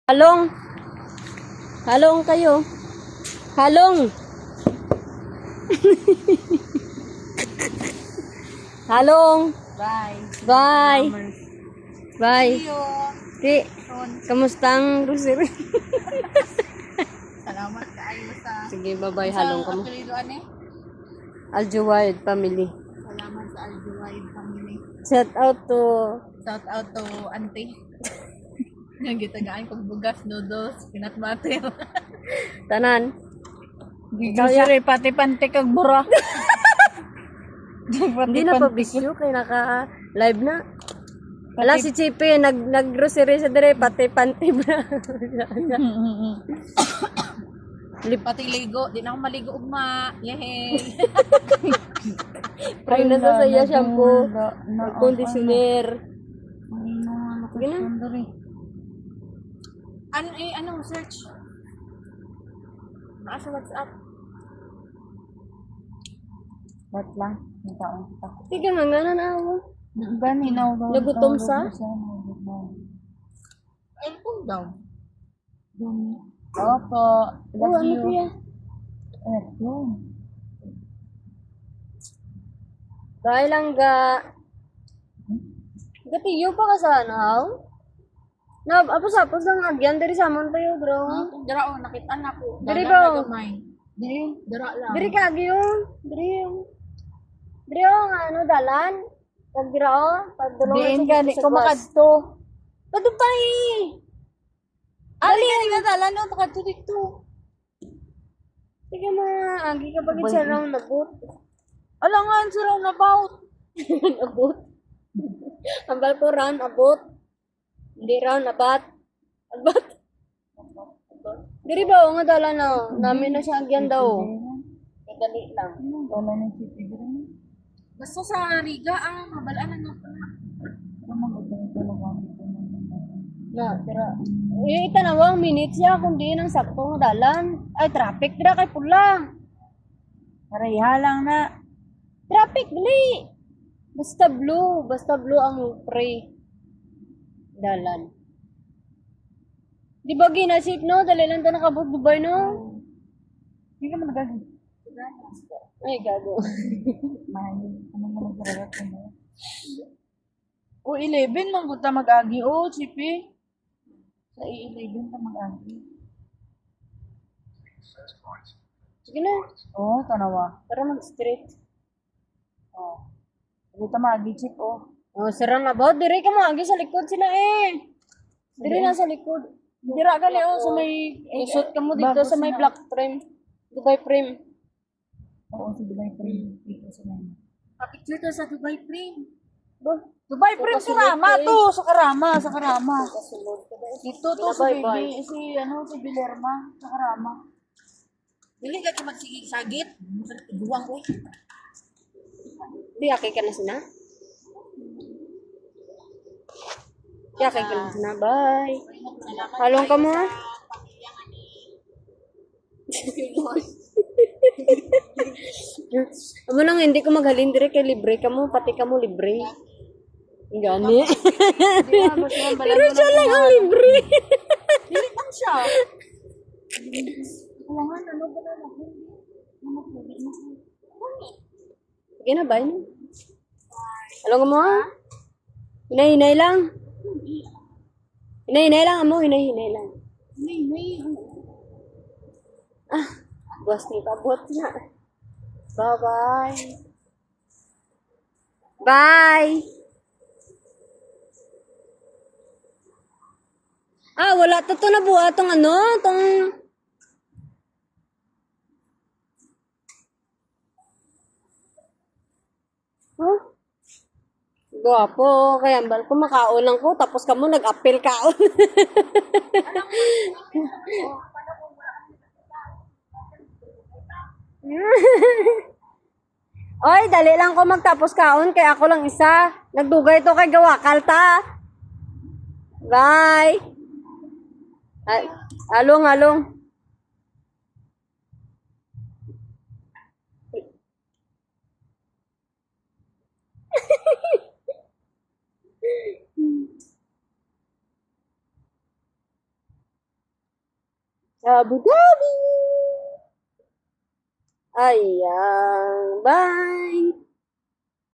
Halong. Halong kayo. Halong. Halong. Bye. Bye. Bye. See you. Di, kamustang grocery? Salamat kaayo sa... Sige, bye-bye. Halong kamo. Apelido ani? Aljuwaid family. Salamat sa Aljuwaid family. Shout out to Shout out to auntie. Nga gitagaan kog bugas, noodles, peanut butter. tanan. Grocery pati panty kag bura. Hindi na pa bisyo kay naka live na. Wala si Chipe nag-grocery sa dire pati panty bra. Pati ligo, di na ako maligo ugma. Yehey. Pray na sa iya shampoo, conditioner. Sige na. Ano search? Nasa WhatsApp. What lang? Yung taong kita. Sige nga nga na ako. Gani na ako. Nagutom sa? Aircon daw. Opo. Oh, ano kuya? Aircon. Dahil lang ga... Gatiyo pa ka sa anaw? Na, apos lang agyan, dari samon tayo, bro. Dara o, nakita na ko. Diri ba? Dara lang. Diri ka agyo. Diri o, ano, dalan. Pag dira o, pagdulong Diin ka, di ko makadto. Padung pa eh. Ali, ali na dalan o, makadto dito. Sige mga, agi ka pagin siya raw nabot. Alangan, sa roundabout. Abot. Ambal ko round, abot. Hindi round, abat. Abat. Diri ba o nga dalan na, namin na siya agyan daw. Kadali lang. Wala na si Tigre. Basta sa Riga, mabalaan na Na, tira. Eh, itanawang minutes siya kung di nang sakto nga dalan. Ay, traffic dira kay pula. Pareha lang na. Traffic, dali. Basta blue ang pre. Dalan. Di ba ginasip, no? Dali lang ito nakabot Dubai, no? Hindi ka magagawin. Ay, gago. Mahal. Ano mo magkaragat ko mo? O 11 man ta mag-agi. O, Chippy. Sa 11 ta mag-agi. Sige na. O, tanawa. Para mag-straight. O. Hindi ta mag-agi, Chip, o. Oh, sira na ba? Diri ka maagi sa likod sila eh. Diri na sa likod. Dira ka Leo sa may isot ka mo dito sa may black frame. Dubai frame. Oo, sa Dubai Frame. Dito sa may. Picture ka sa Dubai frame. Ba? Dubai Frame sa Karama to. Sa Karama, sa Karama. Kasulod ka ba? Dito to sa Bibi. Si Bilerma. Sa Karama. Dili ka magsigig sagit. Duwang ko. Di akay ka na sina? Di akay ka na sina. Bye. Halong ka mo ha? Amo nang hindi ko maghalin dire kay libre ka mo, pati ka mo libre. Gani. Pero siya lang ang libre. Dili man siya. Alangan, ano ba na lang? Sige na, bye na. Halong ka mo ha? Hinay-hinay lang. Hinay-hinay lang amo, hinay-hinay lang. Ah, buwas ni kabot na. Bye-bye. Bye! Ah, wala to na buha tong ano, tong... Huh? Guwapo, kaya ambal ko makaon lang ko, tapos kamo nag-apel kaon. Oy, dali lang ko magtapos kaon kay ako lang isa. Nagdugay to kay Gawakal ta. Bye. Ay, along. Abu Dhabi! Ayan, bye!